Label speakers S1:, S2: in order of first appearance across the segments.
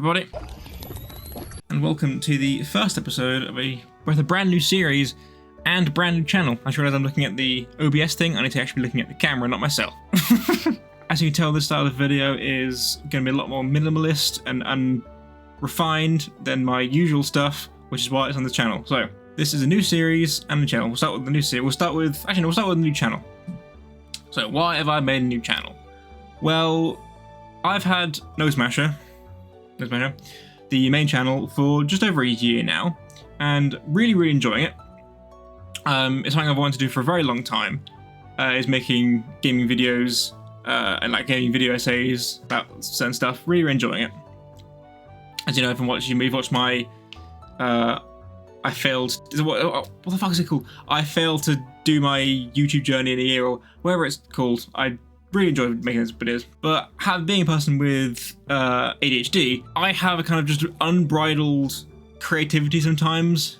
S1: everybody, and welcome to the first episode of both a brand new series and a brand new channel. I just realised I'm looking at the OBS thing. I need to actually be looking at the camera, not myself. As you can tell, this style of video is going to be a lot more minimalist and unrefined than my usual stuff, which is why it's on the channel. So this is a new series and a channel. We'll start with the new series. We'll start with a new channel. So why have I made a new channel? Well, I've had Nosemasher, the main channel, for just over a year now, and really enjoying it. It's something I've wanted to do for a very long time, is making gaming videos and like gaming video essays about certain stuff. Really enjoying it. As you know, if you've watched my I failed. What the fuck is it called? I failed to do my YouTube journey in a year, or whatever it's called. I really enjoyed making those videos. But being a person with ADHD, I have a kind of just unbridled creativity sometimes,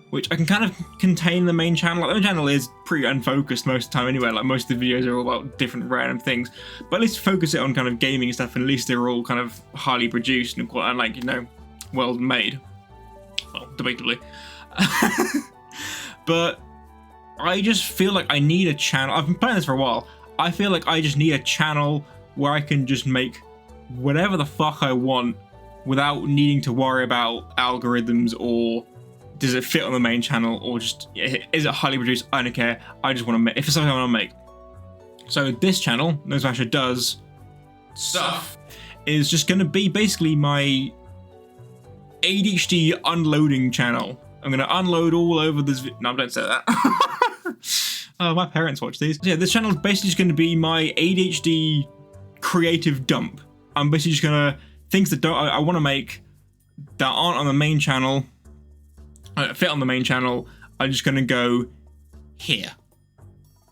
S1: which I can kind of contain in the main channel. Like, the main channel is pretty unfocused most of the time anyway. Like, most of the videos are all about different random things. But at least focus it on kind of gaming and stuff, and at least they're all kind of highly produced and quite, like, you know, well made. Well, debatably. But I just feel like I need a channel. I've been playing this for a while. I feel like I just need a channel where I can just make whatever the fuck I want without needing to worry about algorithms or does it fit on the main channel or just is it highly produced? I don't care. I just want to make, if it's something I want to make. So this channel, Nosemasher Does Stuff, is just going to be basically my ADHD unloading channel. I'm going to unload all over this no, don't say that. Oh, my parents watch these. So yeah, this channel is basically just going to be my ADHD creative dump. I'm basically just going to, things that I want to make that aren't on the main channel, fit on the main channel, I'm just going to go here.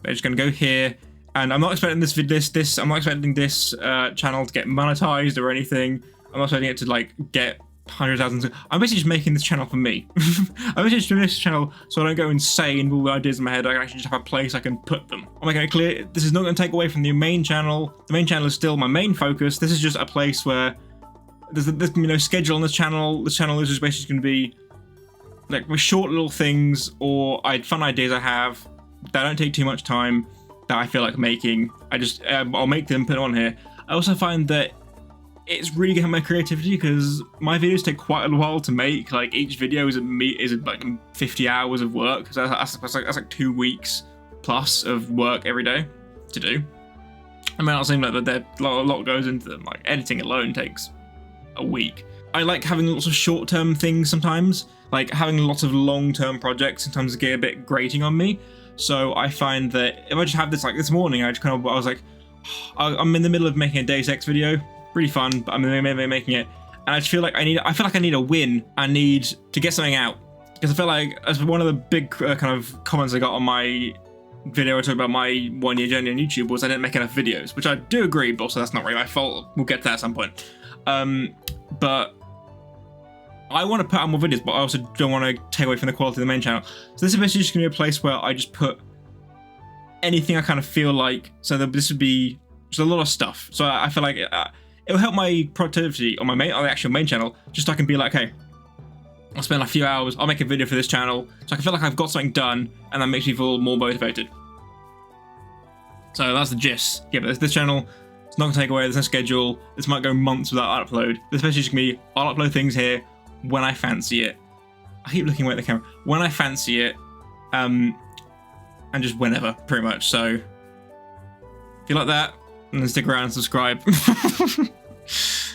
S1: I'm just going to go here, and I'm not expecting I'm not expecting this channel to get monetized or anything. I'm not expecting it to like get 100,000. I'm basically just making this channel for me. I'm basically just doing this channel so I don't go insane with all the ideas in my head. I can actually just have a place I can put them. I'm making it clear, this is not going to take away from the main channel. The main channel is still my main focus. This is just a place where there's no schedule on this channel. This channel is just basically going to be like with short little things or fun ideas I have that don't take too much time that I feel like making. I'll make them, put them on here. I also find that it's really getting my creativity because my videos take quite a while to make. Like each video is like 50 hours of work. So that's like 2 weeks plus of work every day to do. I mean, it seems like that a lot goes into them. Like editing alone takes a week. I like having lots of short-term things sometimes. Like having lots of long-term projects sometimes get a bit grating on me. So I find that if I just have this, like this morning, I was like, I'm in the middle of making a Deus Ex video. Really fun, but I'm making it, and I just feel like I need a win. I need to get something out because I feel like, as one of the big kind of comments I got on my video I talked about my 1-year journey on YouTube was I didn't make enough videos, which I do agree, but also that's not really my fault. We'll get to that at some point. But I want to put out more videos, but I also don't want to take away from the quality of the main channel. So this is basically just going to be a place where I just put anything I kind of feel like. So this would be just a lot of stuff. So I feel like it'll help my productivity on the actual main channel, just so I can be like, hey, I'll spend a few hours, I'll make a video for this channel, so I can feel like I've got something done, and that makes me feel more motivated. So that's the gist. Yeah, but this channel, it's not going to take away, there's no schedule, this might go months without upload. This basically just going to be, I'll upload things here when I fancy it. I keep looking away at the camera. When I fancy it, and just whenever, pretty much. So, if you like that, and then stick around and subscribe.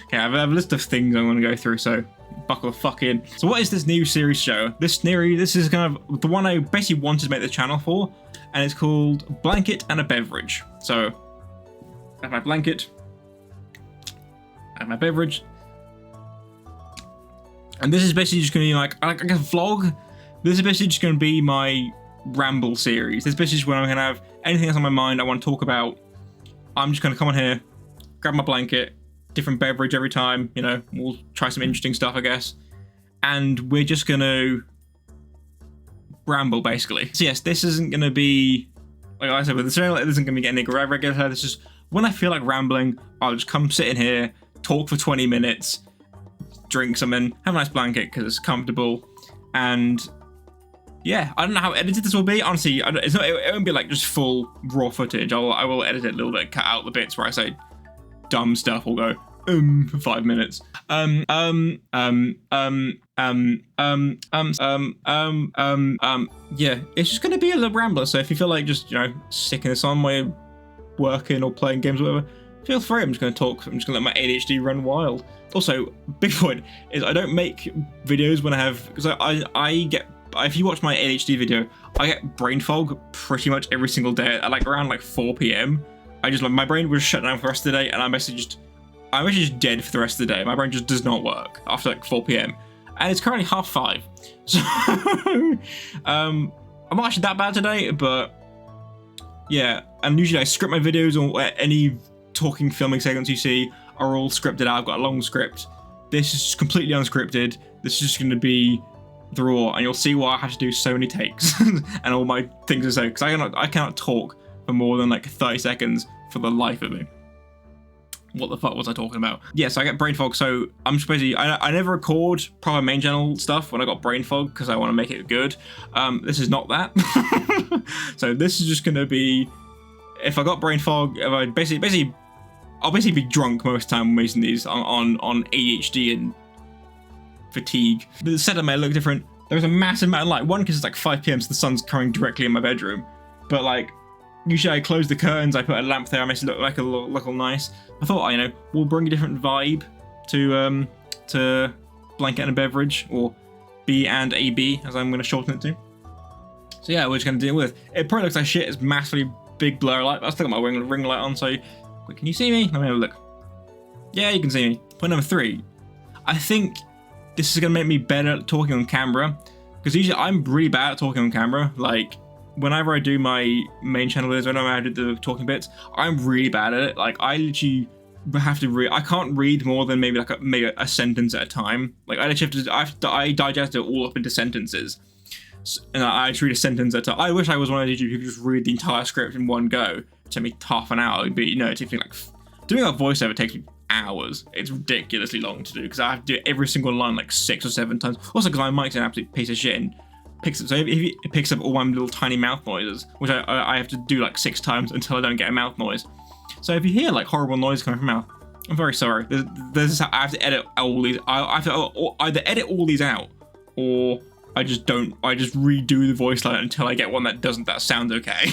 S1: Okay, I have a list of things I want to go through, so buckle the fuck in. So what is this new series show? This is kind of the one I basically wanted to make the channel for, and it's called Blanket A Beverage. So, I have my blanket, I have my beverage, and this is basically just going to be like a vlog. This is basically just going to be my Ramble series. This is basically just when I'm going to have anything else on my mind I want to talk about. I'm just going to come on here, grab my blanket, different beverage every time, you know, we'll try some interesting stuff, I guess. And we're just going to ramble, basically. So yes, this isn't going to be, like I said, with the channel, it isn't going to be getting regular. This is when I feel like rambling, I'll just come sit in here, talk for 20 minutes, drink something, have a nice blanket because it's comfortable, and yeah, I don't know how edited this will be. Honestly, it won't be like just full raw footage. I will edit it a little bit, cut out the bits where I say dumb stuff. Or go for 5 minutes. Yeah, it's just gonna be a little rambler. So if you feel like just sticking this on while you're working or playing games or whatever, feel free. I'm just gonna talk. I'm just gonna let my ADHD run wild. Also, big point is I don't make videos when I have, because I get. If you watch my ADHD video, I get brain fog pretty much every single day at like around like 4 PM. I just my brain will just shut down for the rest of the day, and I'm actually just dead for the rest of the day. My brain just does not work after like 4 PM, and it's currently 5:30. So I'm not actually that bad today, but yeah. And usually I script my videos, or any talking filming segments you see are all scripted out. I've got a long script. This is completely unscripted. This is just going to be the raw, and you'll see why I have to do so many takes and all my things are so, because I cannot talk for more than like 30 seconds for the life of me. What the fuck was I talking about? Yeah, so I get brain fog, so I'm just basically, I never record proper main channel stuff when I got brain fog because I want to make it good. This is not that. So this is just gonna be, if I got brain fog, if I I'll basically be drunk most of the time when making these on ADHD and fatigue. The setup may look different. There's a massive amount of light. One, because it's like 5 PM, so the sun's coming directly in my bedroom. But like, usually I close the curtains, I put a lamp there, I make it look all nice. I thought, we'll bring a different vibe to Blanket A Beverage, or B&AB, as I'm going to shorten it to. So yeah, we're just going to deal with it. It probably looks like shit. It's massively big blur light. I've still got my ring light on, so wait, can you see me? Let me have a look. Yeah, you can see me. Point number 3. I think this is going to make me better at talking on camera, because usually I'm really bad at talking on camera. Like, whenever I do my main channel videos, whenever I do the talking bits, I'm really bad at it. Like, I literally have to read. I can't read more than maybe a sentence at a time. Like, I literally I digest it all up into sentences, and I just read a sentence at a time. I wish I was one of those YouTubers who could just read the entire script in one go. It took me half an hour, but it takes me like, doing a voiceover takes me hours. It's ridiculously long to do, because I have to do every single line like 6 or 7 times. Also, because my mic's an absolute piece of shit and picks up. So if it picks up all my little tiny mouth noises, which I have to do like 6 times until I don't get a mouth noise. So if you hear like horrible noise coming from my mouth, I'm very sorry. This is how I have to edit all these. I have to either edit all these out, or I just don't. I just redo the voice line until I get one that sounds okay.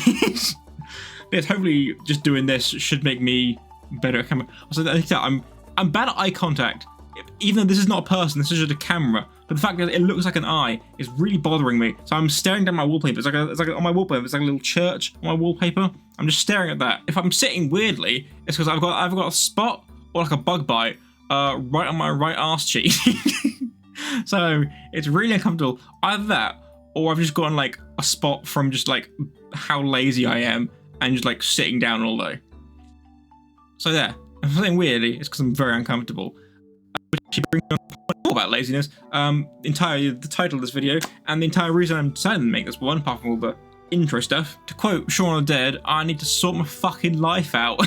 S1: Yes, hopefully just doing this should make me better at camera. Also, I'm bad at eye contact. Even though this is not a person, this is just a camera. But the fact that it looks like an eye is really bothering me. So I'm staring down my wallpaper. It's like on my wallpaper, it's like a little church on my wallpaper. I'm just staring at that. If I'm sitting weirdly, it's because I've got a spot or like a bug bite right on my right arse cheek. So it's really uncomfortable. Either that, or I've just gotten like a spot from just like how lazy I am and just like sitting down all day. So yeah, if I'm sitting weirdly, it's because I'm very uncomfortable. Which brings on all about laziness. The title of this video, and the entire reason I'm deciding to make this one, apart from all the intro stuff. To quote Shaun of the Dead, I need to sort my fucking life out.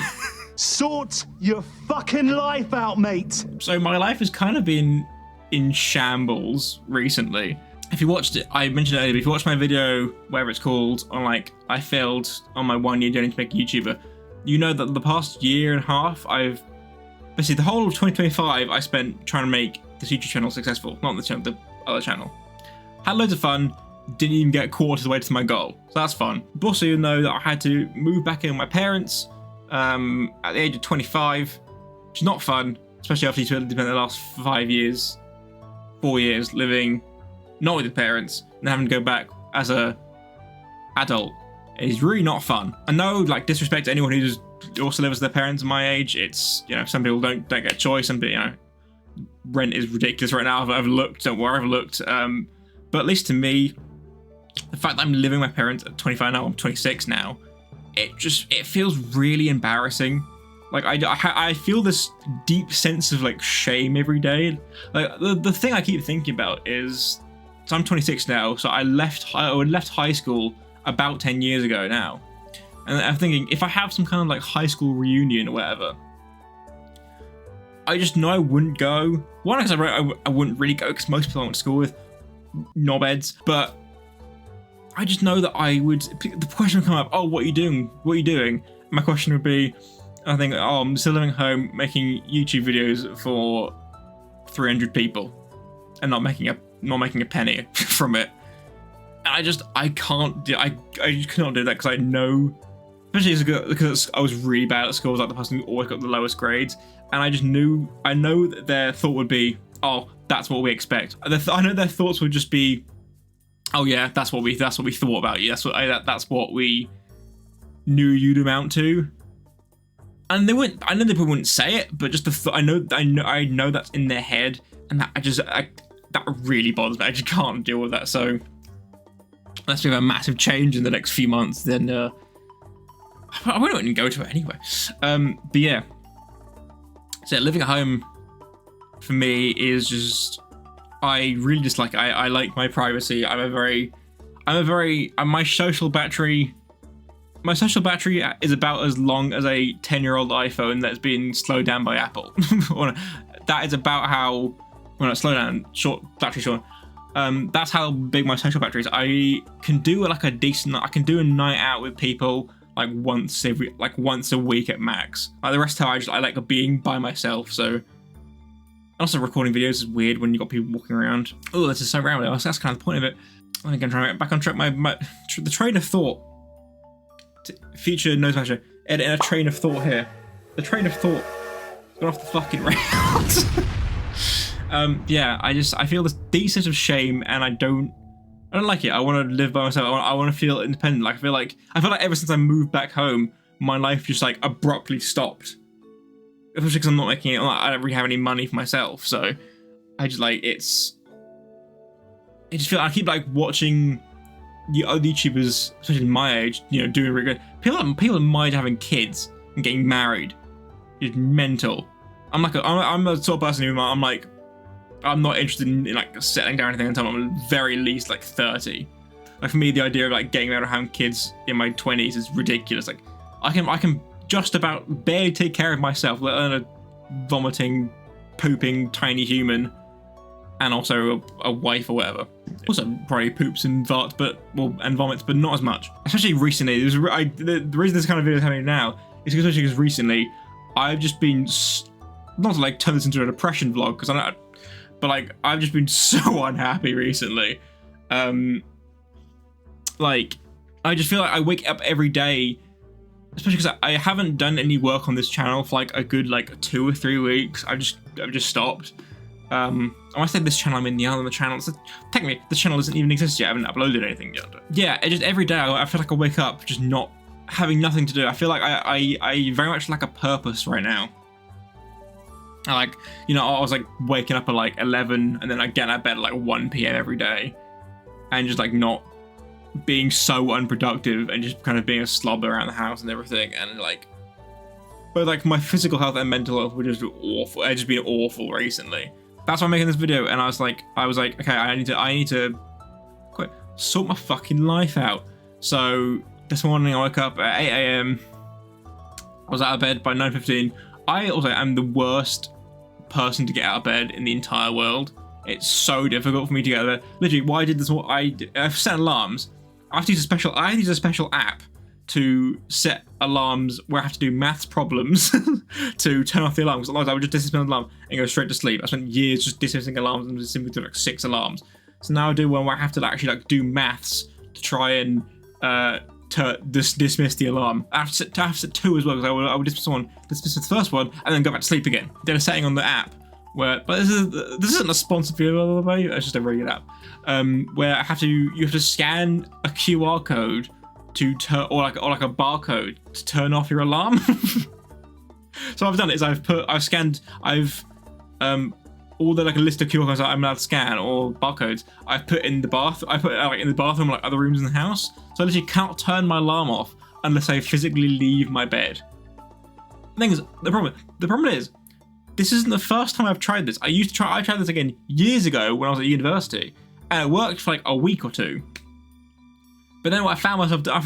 S2: Sort your fucking life out, mate.
S1: So my life has kind of been in shambles recently. If you watched it, I mentioned it earlier, but if you watched my video, whatever it's called, on like, I failed on my 1 year journey to make a YouTuber, you know that the past year and a half, basically the whole of 2025, I spent trying to make this YouTube channel successful. Not the channel, the other channel. Had loads of fun, didn't even get a quarter of the way to my goal. So that's fun. But also you know that I had to move back in with my parents at the age of 25, which is not fun, especially after you spent the last 4 years living not with your parents and having to go back as a adult. It's really not fun. I know, like, disrespect to anyone who also lives with their parents my age. It's, some people don't get a choice, and rent is ridiculous right now. I've looked, don't worry, I've looked. But at least to me, the fact that I'm living with my parents at 25 now, I'm 26 now, it feels really embarrassing. Like, I feel this deep sense of like shame every day. Like, the thing I keep thinking about is, so I'm 26 now, so I left high school about 10 years ago now. And I'm thinking, if I have some kind of like high school reunion or whatever, I just know I wouldn't go. One, because I wouldn't really go because most people I went to school with, knobheads. But I just know that I would. The question would come up. Oh, what are you doing? What are you doing? My question would be, I think, oh, I'm still living at home making YouTube videos for 300 people, and not making a penny from it. And I can't do. I just cannot do that because I know. Especially because I was really bad at school. I was like the person who always got the lowest grades. And I know that their thought would be, oh, that's what we expect. I know their thoughts would just be, oh yeah, that's what we thought about you. That's what we knew you'd amount to. And they wouldn't. I know they probably wouldn't say it, but just I know that's in their head, and that really bothers me. I just can't deal with that. So unless we have a massive change in the next few months, then I wouldn't go to it anyway. But yeah. So living at home for me is just, I really just like, I like my privacy. My social battery is about as long as a 10-year-old iPhone that's been slowed down by Apple. That is about how, well, not slow down, battery short. That's how big my social battery is. I can do I can do a night out with people like once a week at max. Like the rest of the time I like being by myself. So also recording videos is weird when you got people walking around. Oh, this is so rambling. That's kind of the point of it. I think I'm trying to get back on track. The train of thought. Future Nosemasher, edit a train of thought here. The train of thought got off the fucking rails. Yeah, I feel this deep sense of shame, and I don't like it. I want to live by myself. I want to feel independent. Like I feel like ever since I moved back home, my life just like abruptly stopped. Especially because I'm not making it. I don't really have any money for myself, so I just like I just feel I keep like watching the other YouTubers, especially my age, doing really good. People my age having kids and getting married. It's mental. I'm the sort of person who I'm not interested in like settling down anything until I'm at very least like 30. Like for me, the idea of like getting married and having kids in my 20s is ridiculous. Like I can just about barely take care of myself, let alone a vomiting, pooping tiny human, and also a wife or whatever. Also probably poops and vomits, but not as much. Especially recently. The reason this kind of video is happening now is especially because recently I've just been, not to like turn this into a depression vlog, because I've just been so unhappy recently. Like I just feel like I wake up every day, especially because I haven't done any work on this channel for like a good 2 or 3 weeks. I've just stopped. When I say this channel, I mean the other channel. So technically, this channel doesn't even exist yet. I haven't uploaded anything yet. Yeah, it just every day I feel like I wake up just not having nothing to do. I feel like I very much lack a purpose right now. I was like waking up at like 11, and then I get out of bed at like 1 p.m. every day, and just like not being so unproductive and just kind of being a slob around the house and everything, and like both like my physical health and mental health were just awful. It's just been awful recently. That's why I'm making this video, and I was like, okay, I need to sort my fucking life out. So this morning I woke up at 8 a.m. I was out of bed by 9:15. I also am the worst person to get out of bed in the entire world. It's so difficult for me to get out of bed. Literally, why I did this? I've set alarms. I have to use a special app to set alarms where I have to do maths problems to turn off the alarms. Otherwise, I would just dismiss the alarm and go straight to sleep. I spent years just dismissing alarms and just simply do like 6 alarms. So now I do one where I have to actually like do maths to try and dismiss the alarm. I have to set 2 as well, because I would dismiss the first one and then go back to sleep again. Then a setting on the app where, but this isn't a sponsor video, by the way. It's just a very good app where you have to scan a QR code to turn, or like a barcode to turn off your alarm. So what I've done is I've scanned all the like a list of QR codes that I'm allowed to scan or barcodes. I've put in the in the bathroom, like other rooms in the house. So I literally can't turn my alarm off unless I physically leave my bed. The problem is, this isn't the first time I've tried this. I tried this again years ago when I was at university, and it worked for like a week or 2. But then what I found myself, I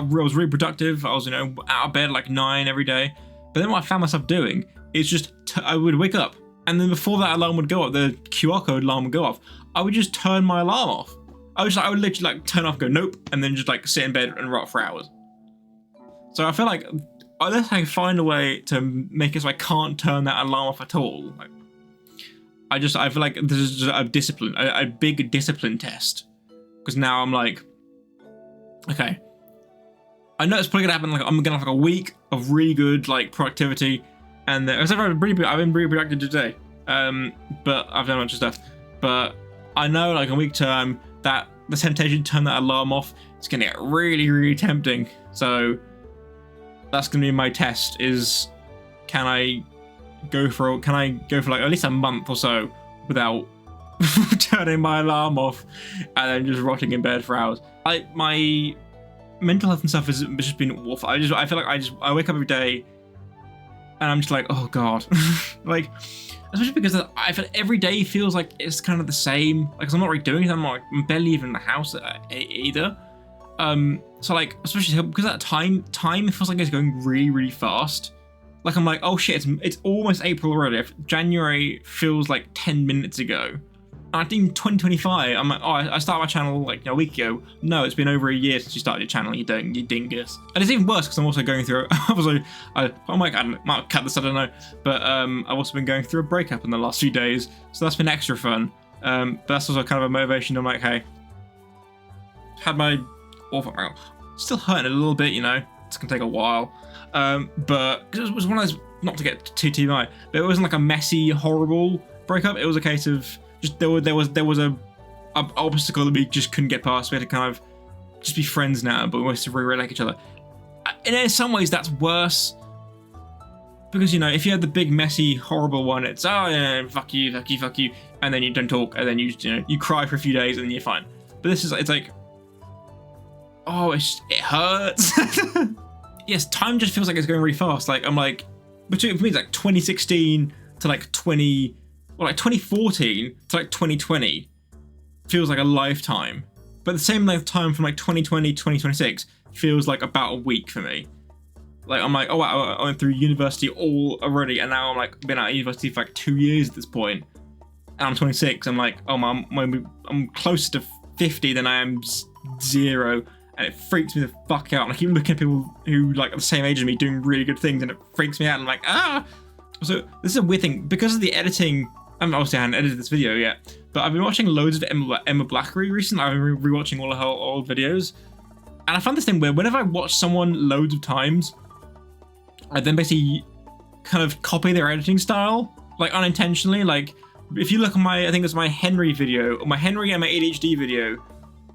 S1: was really productive. I was, out of bed like 9 every day. But then what I found myself doing it's just, I would wake up, and then before that alarm would go off, the QR code alarm would go off, I would just turn my alarm off. I would literally like turn off, go nope, and then just like sit in bed and rot for hours. So I feel like unless I find a way to make it so I can't turn that alarm off at all, like, I feel like this is just a discipline, a big discipline test. Because now I'm like, okay, I know it's probably gonna happen. Like I'm gonna have like a week of really good like productivity, and I've been really productive today. But I've done a bunch of stuff. But I know like a week term that the temptation to turn that alarm off is gonna get really, really tempting. So that's gonna be my test: is can I go for like at least a month or so without turning my alarm off and then just rotting in bed for hours. My mental health and stuff has just been awful. I feel like I wake up every day and I'm just like, oh god. Like, especially because I feel every day feels like it's kind of the same. Like, 'cause I'm not really doing anything. I'm barely even in the house either. So like, especially because that time it feels like it's going really, really fast. Like I'm like, oh shit, it's almost April already. January feels like 10 minutes ago. And I think 2025, I'm like, oh, I started my channel like a week ago. No, it's been over a year since you started your channel, you dingus. And it's even worse because I'm also going through, I might cut this, I don't know. But I've also been going through a breakup in the last few days. So that's been extra fun. But that's also kind of a motivation. I'm like, hey, had my awful, still hurting a little bit, you know, it's gonna take a while. But it was one of those, not to get too TMI, but it wasn't like a messy, horrible breakup. It was a case of just there was a obstacle that we just couldn't get past. We had to kind of just be friends now, but we wanted to really like each other. And in some ways, that's worse because, you know, if you had the big, messy, horrible one, it's oh yeah, fuck you, and then you don't talk, and then you cry for a few days, and then you're fine. But this is, it's like, oh, it hurts. Yes, time just feels like it's going really fast. Like I'm like, between for me, it's like 2016 to like 2014 to like 2020 feels like a lifetime. But the same length of time from like 2020 to 2026 feels like about a week for me. Like I'm like, oh wow, I went through university all already, and now I'm like been out of university for like 2 years at this point, and I'm 26. I'm like, oh I'm closer to 50 than I am 0. And it freaks me the fuck out. And I keep looking at people who like are the same age as me doing really good things, and it freaks me out. And I'm like, ah. So this is a weird thing because of the editing. Obviously I hadn't edited this video yet, but I've been watching loads of Emma Blackery recently. I've been rewatching all of her old videos, and I found this thing where whenever I watch someone loads of times, I then basically kind of copy their editing style, like unintentionally. Like if you look at I think it's my Henry video, or my Henry and my ADHD video.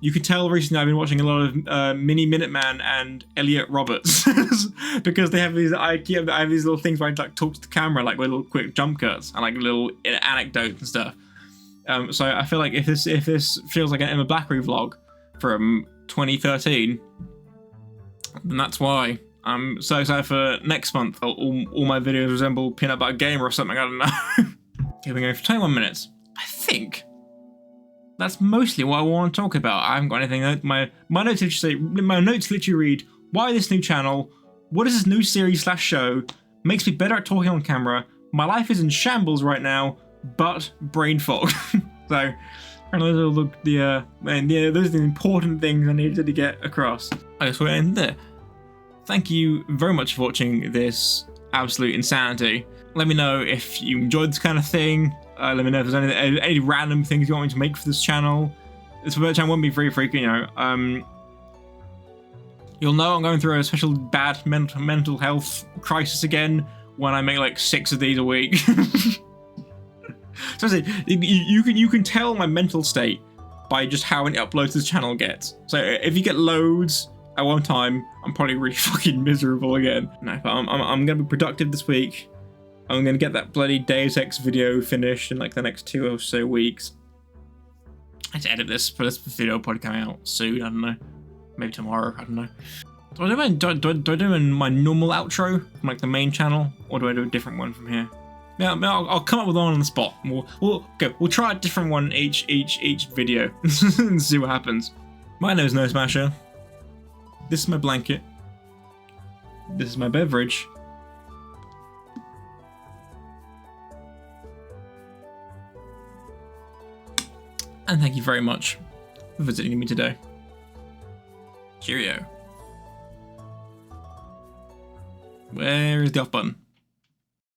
S1: You can tell recently I've been watching a lot of Mini Minuteman and Elliot Roberts because they have these. I have these little things where I like talk to the camera, like with little quick jump cuts and like little anecdotes and stuff. So I feel like if this feels like an Emma Blackery vlog from 2013, then that's why. I'm so excited for next month. All my videos resemble Peanut Butter Gamer or something. I don't know. Okay, we're going for 21 minutes. I think. That's mostly what I want to talk about. I haven't got anything. My notes literally read, why this new channel? What is this new series / show? Makes me better at talking on camera. My life is in shambles right now, but brain fog. So, and those are those are the important things I needed to get across. I guess we're going to end there. Thank you very much for watching this absolute insanity. Let me know if you enjoyed this kind of thing. Let me know if there's any random things you want me to make for this channel. This channel won't be very frequent, you know. You'll know I'm going through a special bad mental health crisis again when I make like 6 of these a week. So you can tell my mental state by just how many uploads this channel gets. So if you get loads at one time, I'm probably really fucking miserable again. No, but I'm gonna be productive this week. I'm gonna get that bloody Deus Ex video finished in like the next 2 or so weeks. I have to edit this, but this video will probably come out soon. I don't know, maybe tomorrow. I don't know. Do I do my normal outro from like the main channel, or do I do a different one from here? Yeah, I'll come up with one on the spot. We'll try a different one each video and see what happens. My name is Nosemasher. This is my blanket. This is my beverage. And thank you very much for visiting me today. Cheerio. Where is the off button?